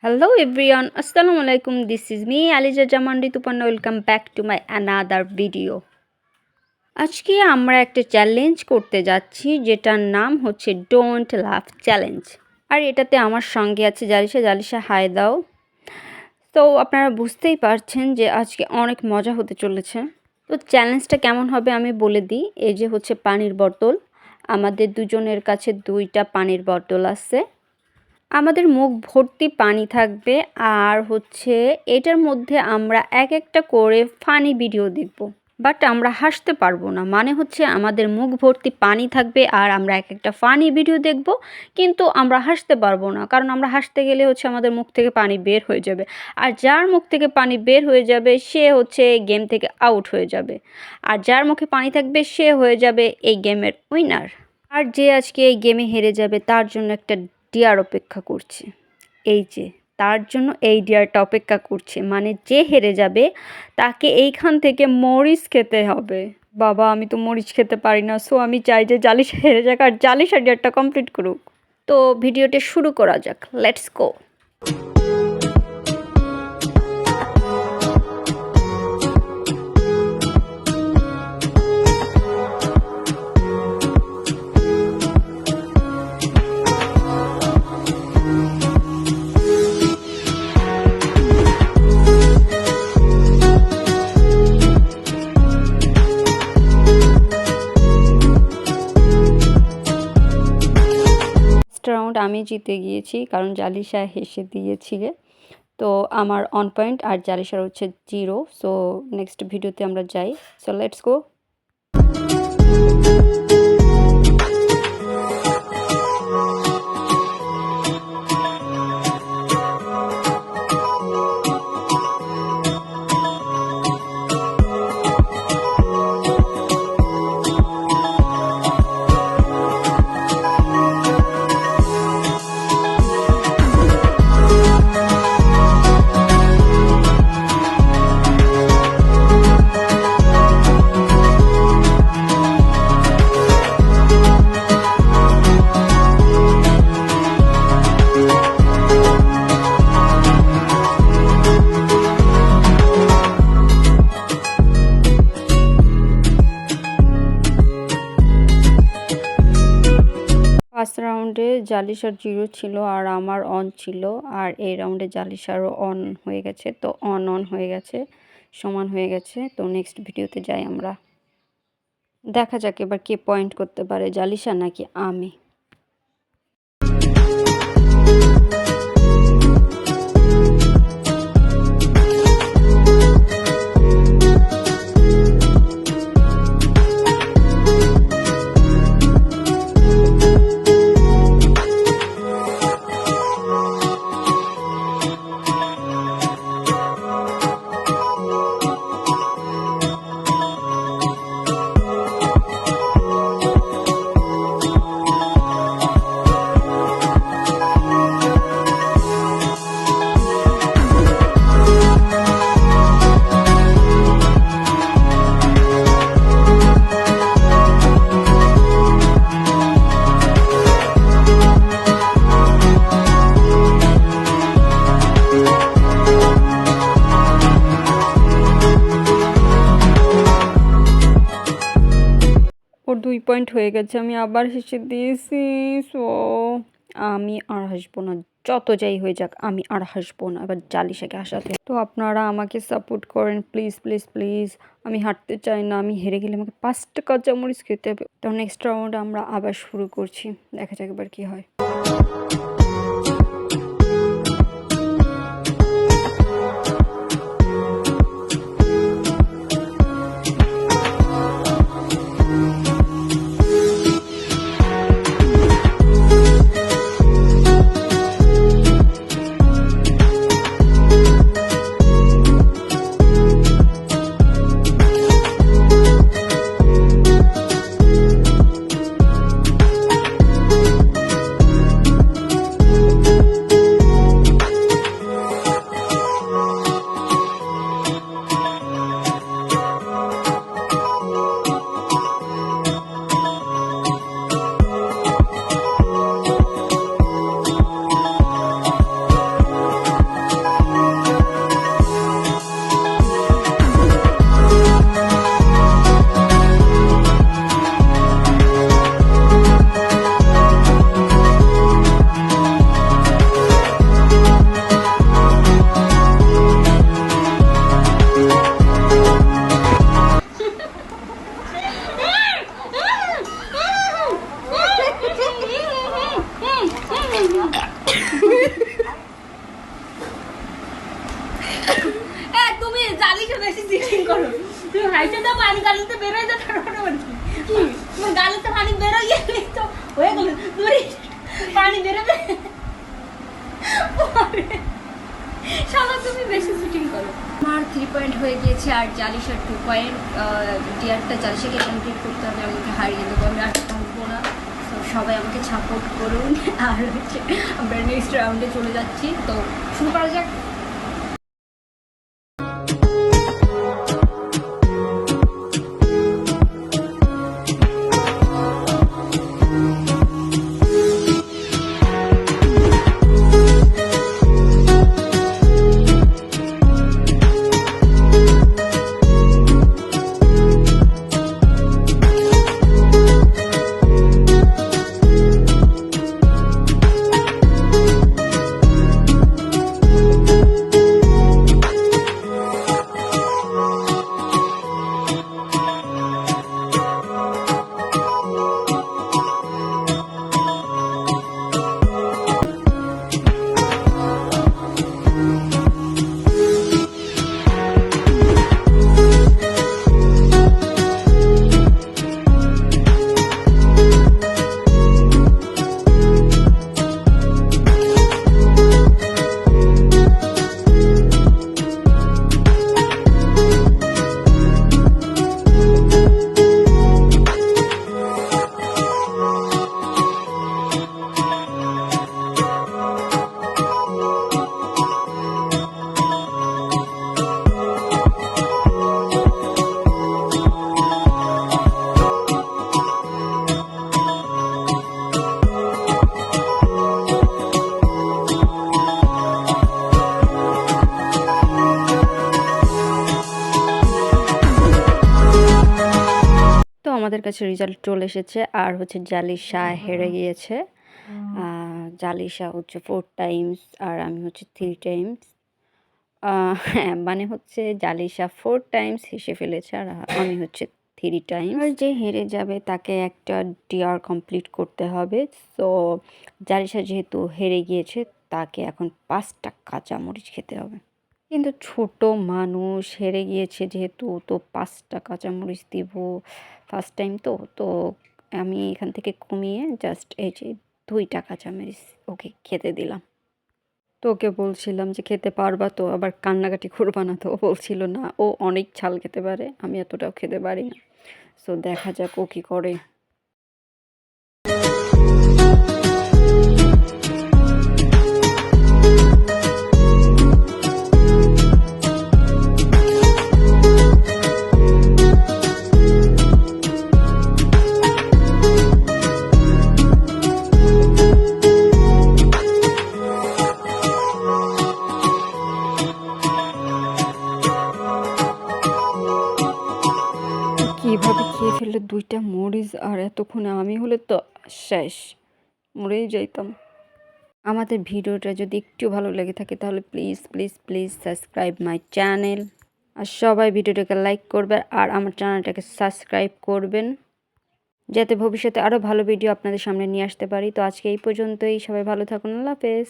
Hello everyone, Assalamu alaikum. This is me Aliza Jaman Ritupanna. Welcome back to my another video. আজকে আমরা একটা challenge করতে যাচ্ছি যেটার নাম হচ্ছে ডোন্ট লাফ চ্যালেঞ্জ। আর এটাতে আমার সঙ্গে আছে জালিশা হাই দাও। তো আপনারা বুঝতেই পারছেন যে আজকে অনেক মজা হতে চলেছে। তো চ্যালেঞ্জটা কেমন হবে আমি বলে দিই। এই যে হচ্ছে পানির বোতল, আমাদের দুজনের কাছে দুইটা পানির বোতল আছে। আমাদের মুখ ভর্তি পানি থাকবে আর হচ্ছে এটার মধ্যে আমরা এক একটা করে ফানি ভিডিও দেখব, বাট আমরা হাসতে পারবো না। মানে হচ্ছে আমাদের মুখ ভর্তি পানি থাকবে আর আমরা এক একটা ফানি ভিডিও দেখব, কিন্তু আমরা হাসতে পারবো না, কারণ আমরা হাসতে গেলে হচ্ছে আমাদের মুখ থেকে পানি বের হয়ে যাবে। আর যার মুখ থেকে পানি বের হয়ে যাবে সে হচ্ছে গেম থেকে আউট হয়ে যাবে, আর যার মুখে পানি থাকবে সে হয়ে যাবে এই গেমের উইনার। আর যে আজকে এই গেমে হেরে যাবে তার জন্য একটা ডিয়ার অপেক্ষা করছে। এই যে তার জন্য এই ডিয়ারটা অপেক্ষা করছে, মানে যে হেরে যাবে তাকে এইখান থেকে মরিচ খেতে হবে। বাবা, আমি তো মরিচ খেতে পারি না, সো আমি চাই যে জালিশা হেরে যাক আর জালিশা ডিয়ারটা কমপ্লিট করুক। তো ভিডিওটা শুরু করা যাক, লেটস গো। রাউন্ড আমি জিতে গিয়েছি, কারণ জালিশা হেসে দিয়েছিলে। তো আমার অন পয়েন্ট আর জালিশার হচ্ছে 0। সো নেক্সট ভিডিওতে আমরা যাই। So let's go. ফার্স্ট রাউন্ডে জালিশার 0 ছিল আর আমার অন ছিল, আর এই রাউন্ডে জালিশারও অন হয়ে গেছে। তো অন হয়ে গেছে, সমান হয়ে গেছে। তো নেক্সট ভিডিওতে যাই আমরা। দেখা যাক এবার কে পয়েন্ট করতে পারে, জালিশা নাকি আমি। ওর 2 পয়েন্ট হয়ে গেছে, আমি আবার হেসে দিয়েছি। সো আমি আর হাসবো না, যত যাই হয়ে যাক আমি আর হাসবো না এবার জালিশাকে হাসাতে। তো আপনারা আমাকে সাপোর্ট করেন প্লিজ প্লিজ প্লিজ। আমি হারতে চাই না, আমি হেরে গেলে আমাকে 5টা কাঁচামরিচ খেতে হবে। তো নেক্সট রাউন্ড আমরা আবার শুরু করছি, দেখা যাক এবার কী হয়। জালিশা বেশি চিটিং করো। তুমি হাইটে দাও পানি গালিতে বেরোয় দাও তারপরে কি তোমার গালিতে পানি বেরোয় গেলে তো হয়ে গেল দূরে পানি বেরোবে শালা তুমি বেশি চিটিং করো। আমার 3 পয়েন্ট হয়ে গিয়েছে আর জালিশার 2 পয়েন্ট। ডিয়ারটা জালিশাকে কমপ্লিট করতে হবে, আমাকে হারিয়ে দেবো, আমি আর থাকবো না। তো সবাই আমাকে সাপোর্ট করুন। আর হচ্ছে আমরা নেক্সট রাউন্ডে চলে যাচ্ছি, তো শুরু করা যাক। আমাদের কাছে রেজাল্ট চলে এসেছে আর হচ্ছে জালিশা হেরে গিয়েছে। জালিশা হচ্ছে 4 টাইমস আর আমি হচ্ছে 3 টাইমস। হ্যাঁ, মানে হচ্ছে জালিশা 4 টাইমস হেসে ফেলেছে আর আমি হচ্ছে 3 টাইমস। আর যে হেরে যাবে তাকে একটা ডিআর কমপ্লিট করতে হবে। তো জালিশা যেহেতু হেরে গিয়েছে তাকে এখন 5টা কাঁচামরিচ খেতে হবে। কিন্তু ছোট মানুষ হেরে গিয়েছে যেহেতু, তো 5টা কাঁচামরিচ দিব, ফার্স্ট টাইম তো তো আমি এখান থেকে কমিয়ে জাস্ট এই যে 2টা কাঁচামরিচ ওকে খেতে দিলাম। তো ওকে বলছিলাম যে খেতে পারবা তো, আবার কান্নাকাটি করবা না তো। ও বলছিল না, ও অনেক ঝাল খেতে পারে, আমি এতটাও খেতে পারি না। সো দেখা যাক ও কী করে। কীভাবে খেয়ে ফেললে 2টা মরিচ, আর এতক্ষণে আমি হলে তো শেষ, মরেই যাইতাম। আমাদের ভিডিওটা যদি একটু ভালো লেগে থাকে তাহলে please please please subscribe my channel. আর সবাই ভিডিওটাকে লাইক করবেন আর আমার চ্যানেলটাকে সাবস্ক্রাইব করবেন, যাতে ভবিষ্যতে আরও ভালো ভিডিও আপনাদের সামনে নিয়ে আসতে পারি। তো আজকে এই পর্যন্তই, সবাই ভালো থাকুন, আল্লাহ হাফেজ।